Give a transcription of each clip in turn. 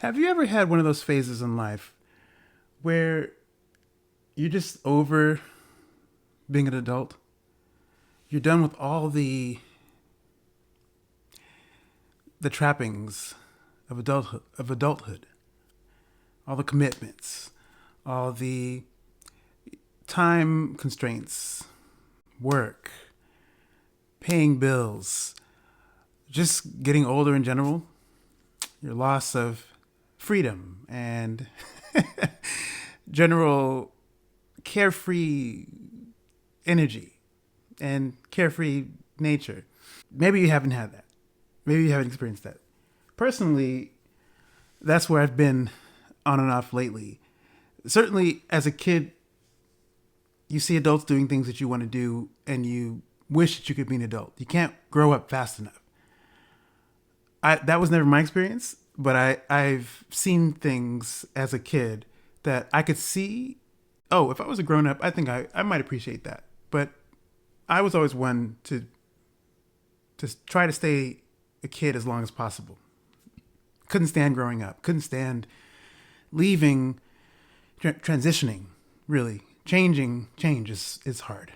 Have you ever had one of those phases in life where you're just over being an adult? You're done with all the trappings of adulthood, all the commitments, all the time constraints, work, paying bills, just getting older in general, your loss of freedom and general carefree energy and carefree nature. Maybe you haven't had that. Maybe you haven't experienced that. Personally, that's where I've been on and off lately. Certainly, as a kid, you see adults doing things that you want to do and you wish that you could be an adult. You can't grow up fast enough. That was never my experience, but I've seen things as a kid that I could see. Oh, if I was a grown up, I think I might appreciate that. But I was always one to try to stay a kid as long as possible. Couldn't stand growing up. Couldn't stand leaving, transitioning. Really, change is hard.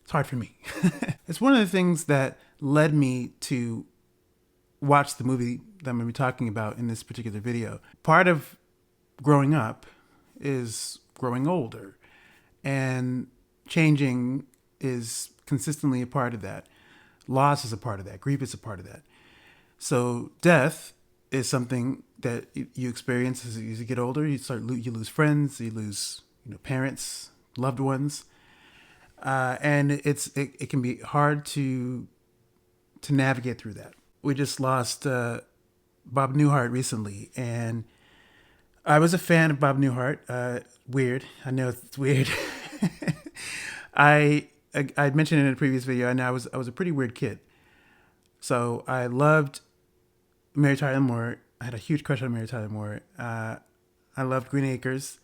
It's hard for me. It's one of the things that led me to watch the movie that I'm going to be talking about in this particular video. Part of growing up is growing older, and changing is consistently a part of that. Loss is a part of that. Grief is a part of that. So death is something that you experience as you get older. You lose friends, you lose parents, loved ones, and it can be hard to navigate through that. We just lost Bob Newhart recently, and I was a fan of Bob Newhart. Weird, I know it's weird. I'd mentioned in a previous video, and I was a pretty weird kid. So I loved Mary Tyler Moore. I had a huge crush on Mary Tyler Moore. I loved Green Acres,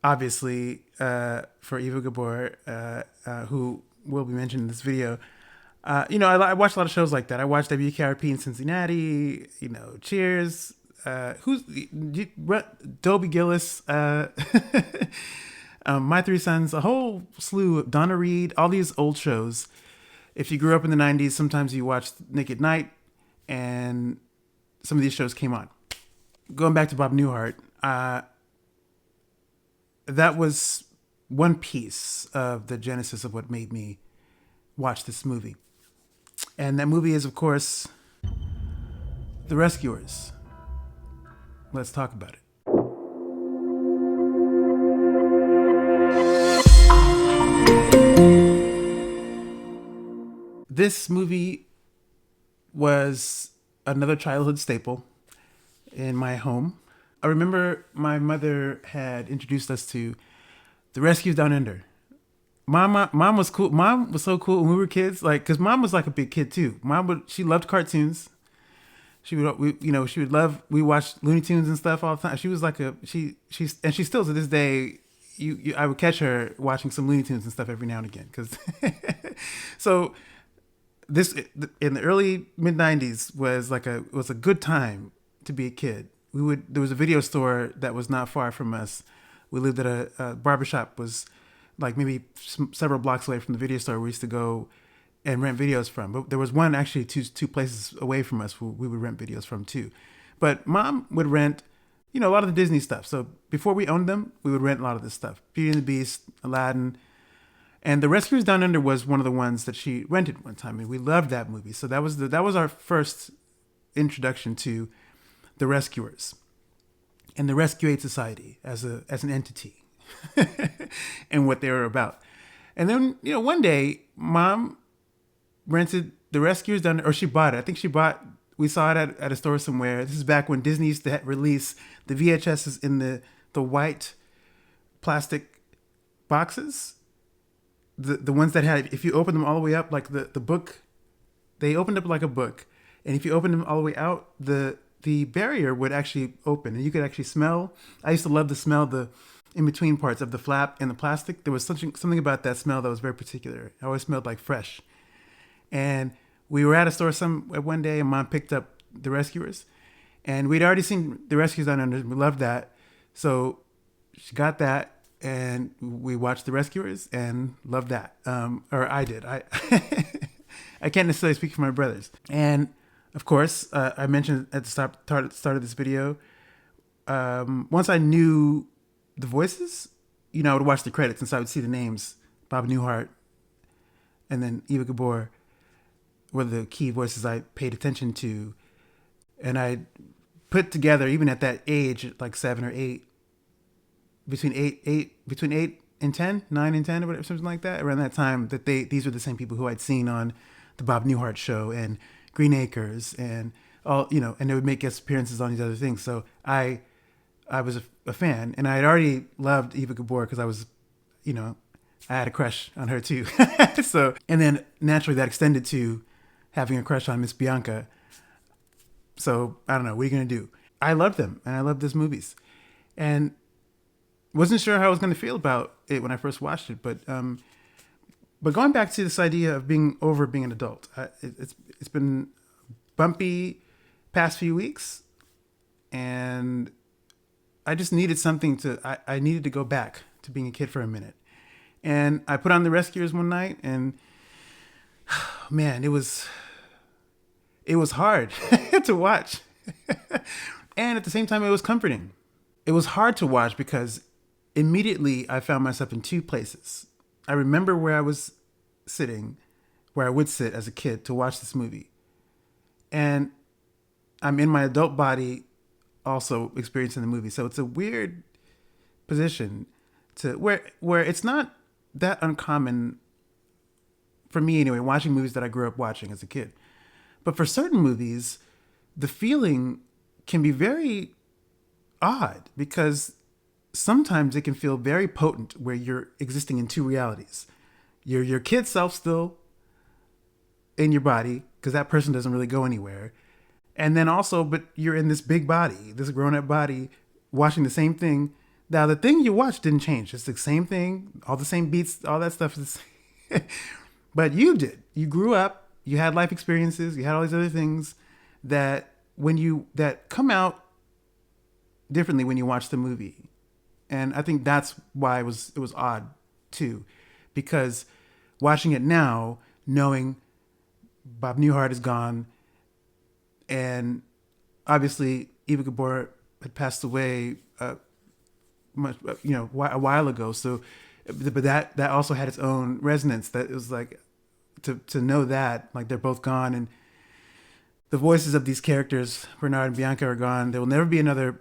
obviously, for Eva Gabor, who will be mentioned in this video. I watched a lot of shows like that. I watched WKRP in Cincinnati, Cheers, Dobie Gillis, My Three Sons, a whole slew of Donna Reed, all these old shows. If you grew up in the 90s, sometimes you watched Nick at Night, and some of these shows came on. Going back to Bob Newhart, that was one piece of the genesis of what made me watch this movie. And that movie is, of course, The Rescuers. Let's talk about it. This movie was another childhood staple in my home. I remember my mother had introduced us to The Rescuers Down Under. Mom was cool. Mom was so cool when we were kids. Cause mom was like a big kid too. She loved cartoons. She would love. We watched Looney Tunes and stuff all the time. She was like and she still to this day. I would catch her watching some Looney Tunes and stuff every now and again. Cause so this in the early mid '90s was a good time to be a kid. There was a video store that was not far from us. We lived at a barbershop was like maybe several blocks away from the video store we used to go and rent videos from. But there was one actually two places away from us who we would rent videos from too. But mom would rent, a lot of the Disney stuff. So before we owned them, we would rent a lot of this stuff. Beauty and the Beast, Aladdin. And The Rescuers Down Under was one of the ones that she rented one time. And we loved that movie. So that was our first introduction to The Rescuers and the Rescue Aid Society as an entity. And what they were about. And then, one day, mom rented The Rescuers Down, or she bought it. I think we saw it at a store somewhere. This is back when Disney used to release the VHSs in the white plastic boxes. The ones that had, if you open them all the way up, like the book, they opened up like a book. And if you open them all the way out, the barrier would actually open and you could actually smell. I used to love to smell the in between parts of the flap and the plastic. There was something about that smell that was very particular. It always smelled like fresh. And we were at a store one day and mom picked up The Rescuers. And we'd already seen The Rescuers Down Under. We loved that. So she got that, and we watched The Rescuers and loved that. Or I did. I I can't necessarily speak for my brothers. And of course, I mentioned at the start of this video, once I knew the voices, I would watch the credits, and so I would see the names, Bob Newhart and then Eva Gabor were the key voices I paid attention to. And I put together, even at that age, like 7 or 8, between 8 and 10, 9 and 10, or whatever, something like that, around that time, that these were the same people who I'd seen on the Bob Newhart show and Green Acres and all, and they would make guest appearances on these other things. So I was a fan, and I had already loved Eva Gabor because I was, I had a crush on her too. So, and then naturally that extended to having a crush on Miss Bianca. So I don't know, what are you going to do? I loved them, and I loved those movies, and wasn't sure how I was going to feel about it when I first watched it. But going back to this idea of being an adult, it's been bumpy past few weeks, and I just needed something I needed to go back to being a kid for a minute. And I put on The Rescuers one night, and man, it was hard to watch. And at the same time, it was comforting. It was hard to watch because immediately I found myself in two places. I remember where I was sitting, where I would sit as a kid to watch this movie. And I'm in my adult body also experiencing the movie. So it's a weird position to where it's not that uncommon for me anyway, watching movies that I grew up watching as a kid. But for certain movies, the feeling can be very odd because sometimes it can feel very potent where you're existing in two realities. You're your kid self still in your body because that person doesn't really go anywhere. And then also, but you're in this big body, this grown-up body, watching the same thing. Now, the thing you watched didn't change. It's the same thing, all the same beats, all that stuff. But you did. You grew up, you had life experiences, you had all these other things that come out differently when you watch the movie. And I think that's why it was odd too, because watching it now, knowing Bob Newhart is gone, and obviously Eva Gabor had passed away, a while ago. So, but that also had its own resonance. That it was like to know that like they're both gone, and the voices of these characters, Bernard and Bianca, are gone. There will never be another.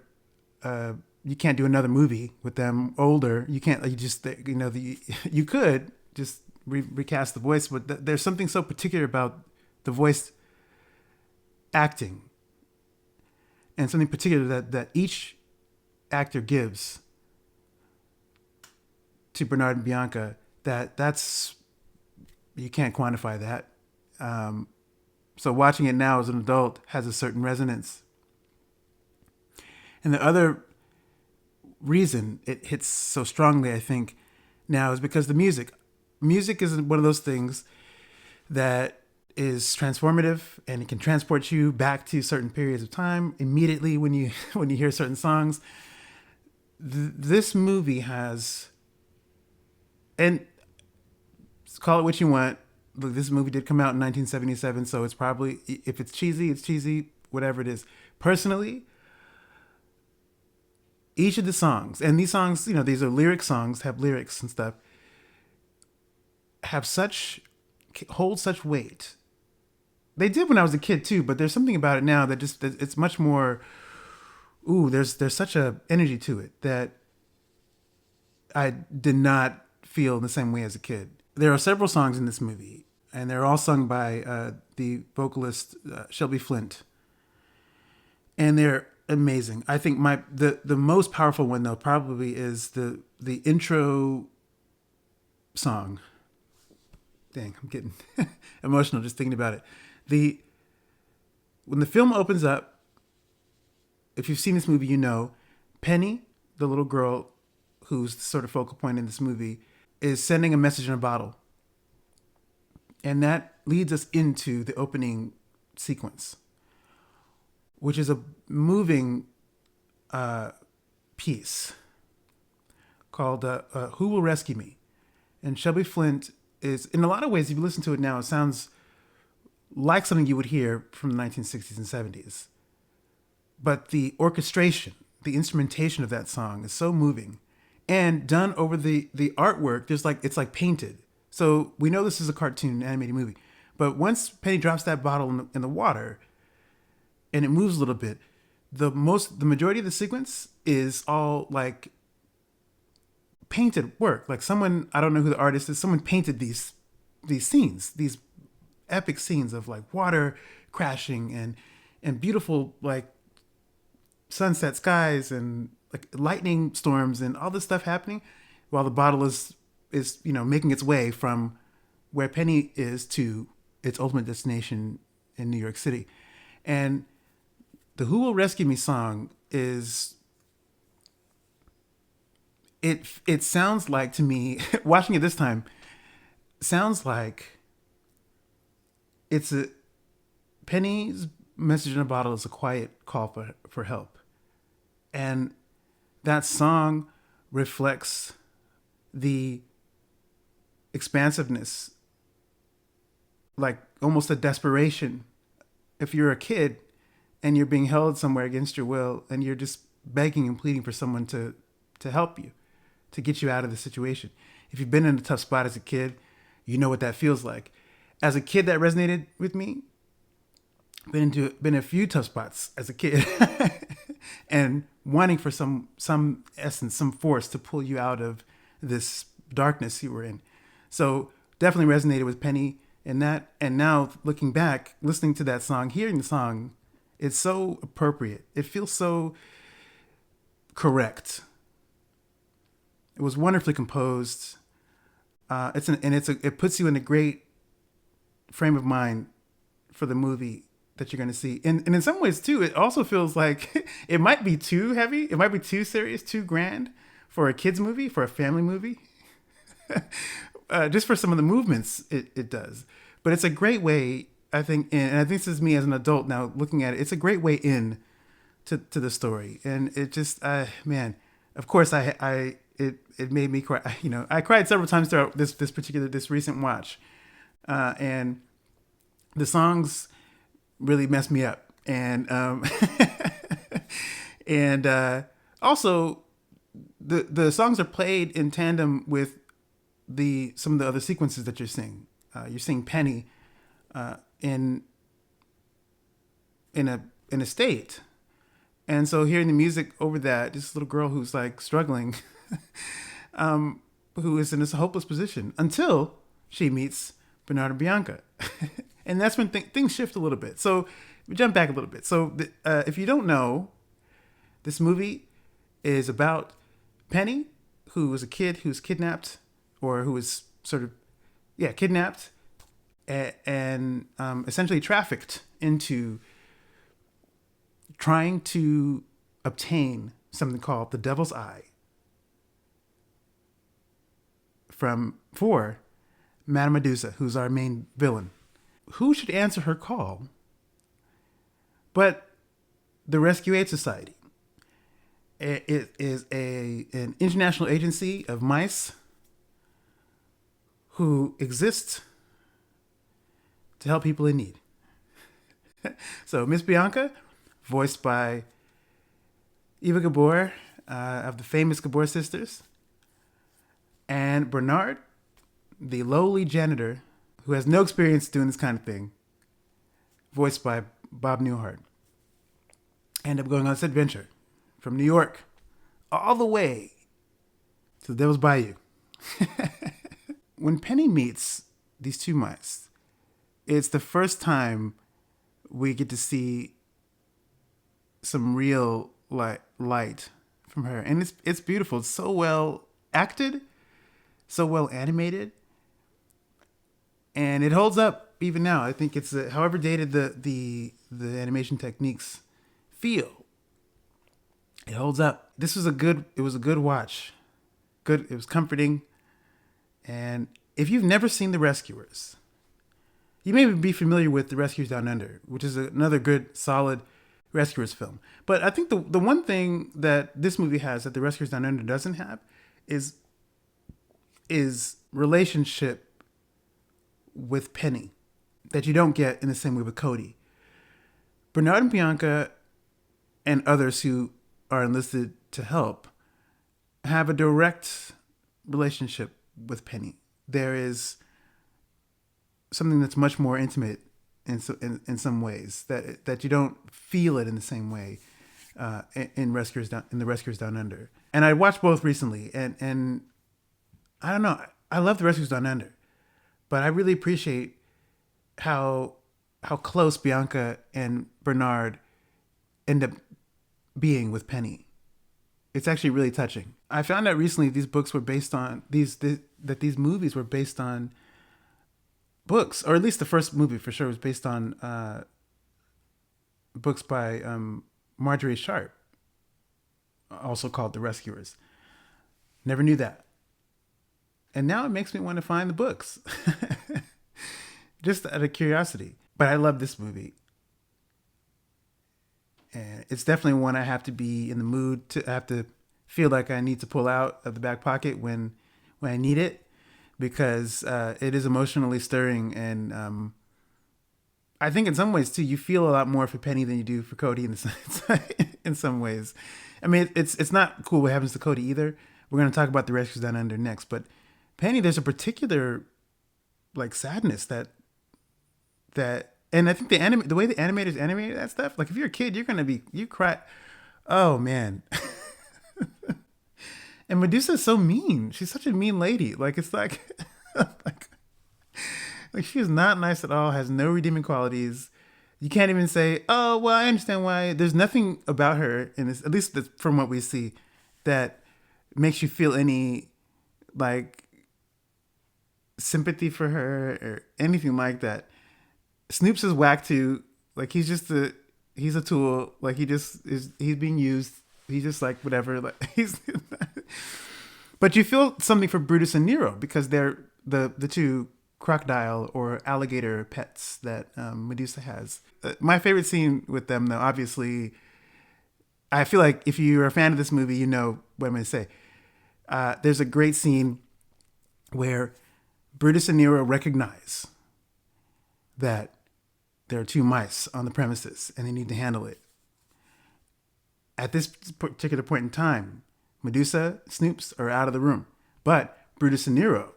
You can't do another movie with them older. You can't. You just you could just recast the voice, but there's something so particular about the voice acting, and something particular that each actor gives to Bernard and Bianca that's you can't quantify that. So watching it now as an adult has a certain resonance. And the other reason it hits so strongly, I think, now is because the music is one of those things that is transformative, and it can transport you back to certain periods of time immediately when you hear certain songs. This movie has, and call it what you want. Look, this movie did come out in 1977, so it's probably, if it's cheesy, whatever it is. Personally, each of the songs, and these songs, these are lyric songs, have lyrics and stuff, hold such weight. They did when I was a kid too, but there's something about it now that just, it's much more, there's such a energy to it that I did not feel in the same way as a kid. There are several songs in this movie, and they're all sung by the vocalist Shelby Flint, and they're amazing. I think the most powerful one though probably is the intro song. Dang, I'm getting emotional just thinking about it. When the film opens up, if you've seen this movie, Penny, the little girl who's the sort of focal point in this movie, is sending a message in a bottle. And that leads us into the opening sequence, which is a moving piece called "Who Will Rescue Me?" And Shelby Flint is, in a lot of ways, if you listen to it now, it sounds like something you would hear from the 1960s and 70s. But the orchestration, the instrumentation of that song is so moving, and done over the artwork. There's like it's like painted, so we know this is a cartoon animated movie. But once Penny drops that bottle in the water, and it moves a little bit, the majority of the sequence is all like painted work. Like someone, I don't know who the artist is, someone painted these scenes, these epic scenes of like water crashing and beautiful like sunset skies and like lightning storms and all this stuff happening while the bottle is making its way from where Penny is to its ultimate destination in New York City. And the "Who Will Rescue Me" song is it sounds like to me watching it this time sounds like it's a Penny's message in a bottle is a quiet call for help. And that song reflects the expansiveness, like almost a desperation. If you're a kid and you're being held somewhere against your will and you're just begging and pleading for someone to help you, to get you out of the situation. If you've been in a tough spot as a kid, you know what that feels like. As a kid, that resonated with me. Been in a few tough spots as a kid, and wanting for some essence, some force to pull you out of this darkness you were in. So definitely resonated with Penny in that. And now looking back, listening to that song, hearing the song, it's so appropriate. It feels so correct. It was wonderfully composed. It puts you in a great frame of mind for the movie that you're going to see. And in some ways too, it also feels like it might be too heavy. It might be too serious, too grand for a kid's movie, for a family movie. Just for some of the movements it does. But it's a great way, I think, and I think this is me as an adult now looking at it, it's a great way in to the story. And it just, man, of course it made me cry. I cried several times throughout this recent watch. And the songs really messed me up. And and also the songs are played in tandem with some of the other sequences that you're seeing. You're seeing Penny in a state. And so hearing the music over that, this little girl who's like struggling, who is in this hopeless position until she meets Bernard and Bianca. And that's when things shift a little bit. So we jump back a little bit. So if you don't know, this movie is about Penny, who was a kid who's kidnapped, or who was kidnapped and essentially trafficked into trying to obtain something called the Devil's Eye for Madame Medusa, who's our main villain. Who should answer her call but the Rescue Aid Society? It is an international agency of mice who exist to help people in need. So Miss Bianca, voiced by Eva Gabor of the famous Gabor sisters, and Bernard, the lowly janitor who has no experience doing this kind of thing, voiced by Bob Newhart, end up going on this adventure from New York all the way to the Devil's Bayou. When Penny meets these two mice, it's the first time we get to see some real light from her. And it's beautiful. It's so well acted, so well animated. And it holds up even now. I think it's however dated the animation techniques feel, it holds up. It was a good watch. It was comforting. And if you've never seen The Rescuers, you may be familiar with The Rescuers Down Under, which is another good, solid Rescuers film. But I think the one thing that this movie has that the Rescuers Down Under doesn't have is relationship with Penny that you don't get in the same way with Cody. Bernard and Bianca and others who are enlisted to help have a direct relationship with Penny. There is something that's much more intimate in some ways that you don't feel it in the same way in the Rescuers Down Under. And I watched both recently, and I don't know, I love the Rescuers Down Under, but I really appreciate how close Bianca and Bernard end up being with Penny. It's actually really touching. I found out recently these books were based on that these movies were based on books, or at least the first movie for sure was based on books by Marjorie Sharp, also called The Rescuers. Never knew that. And now it makes me want to find the books. Just out of curiosity. But I love this movie. And it's definitely one I have to be in the mood to have to feel like I need to pull out of the back pocket when I need it, because it is emotionally stirring. And I think in some ways too, you feel a lot more for Penny than you do for Cody in some ways. I mean, it's not cool what happens to Cody either. We're going to talk about the Rescuers Down Under next, but Penny, there's a particular like sadness that and I think the way the animators animated that stuff, like if you're a kid, you cry. Oh man. And Medusa's so mean. She's such a mean lady. Like it's like like she is not nice at all, has no redeeming qualities. You can't even say, oh well, I understand why. There's nothing about her in this, at least from what we see, that makes you feel any like sympathy for her or anything like that. Snoops is whack too. Like he's a tool. Like he's being used. He's just like whatever. Like but you feel something for Brutus and Nero because they're the two crocodile or alligator pets that Medusa has. My favorite scene with them, though, obviously, I feel like if you're a fan of this movie, you know what I'm going to say. There's a great scene where Brutus and Nero recognize that there are two mice on the premises and they need to handle it. At this particular point in time, Medusa, Snoops are out of the room, but Brutus and Nero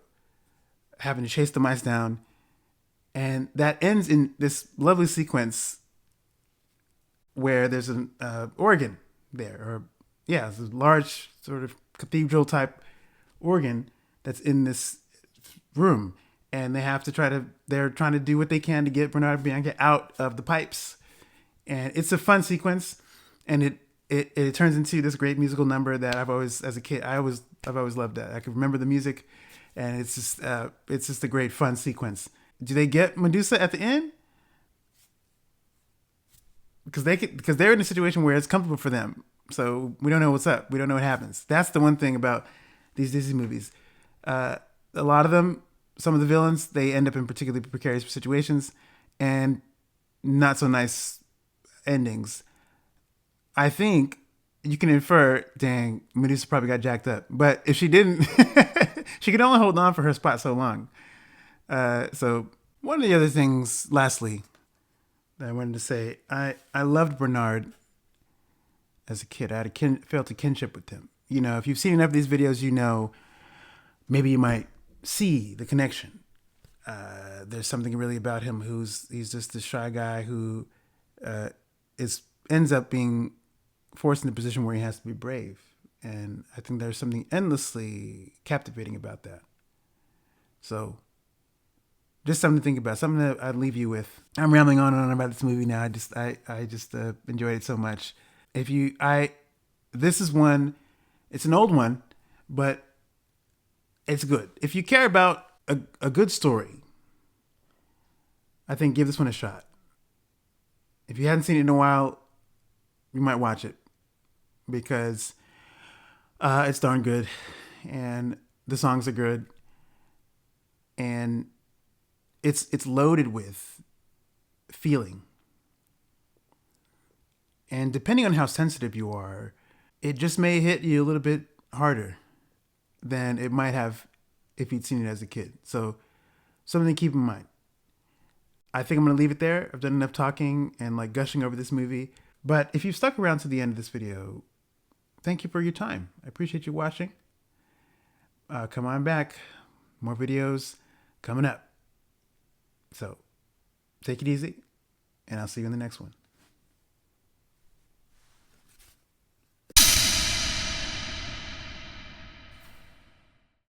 having to chase the mice down, and that ends in this lovely sequence where there's an organ there, or yeah, it's a large sort of cathedral type organ that's in this room, and they're trying to do what they can to get Bernard and Bianca out of the pipes, and it's a fun sequence, and it turns into this great musical number that I've always, as a kid, I've always loved that. I can remember the music, and it's just a great fun sequence. Do they get Medusa at the end? Because they're in a situation where it's comfortable for them, so we don't know what's up. We don't know what happens. That's the one thing about these Disney movies. A lot of them, some of the villains, they end up in particularly precarious situations and not so nice endings. I think you can infer, dang, Medusa probably got jacked up. But if she didn't, she could only hold on for her spot so long. So one of the other things, lastly, that I wanted to say, I loved Bernard as a kid. I felt a kinship with him. You know, if you've seen enough of these videos, you know, maybe you might see the connection. There's something really about him he's just a shy guy who ends up being forced in a position where he has to be brave. And I think there's something endlessly captivating about that. So just something to think about, something that I'd leave you with. I'm rambling on and on about this movie now. I just enjoyed it so much. This is one, it's an old one, but it's good. If you care about a good story, I think give this one a shot. If you hadn't seen it in a while, you might watch it because it's darn good, and the songs are good, and it's loaded with feeling. And depending on how sensitive you are, it just may hit you a little bit harder than it might have if you'd seen it as a kid. So, something to keep in mind. I think I'm going to leave it there. I've done enough talking and like gushing over this movie. But if you've stuck around to the end of this video, thank you for your time. I appreciate you watching. Come on back. More videos coming up. So take it easy, and I'll see you in the next one.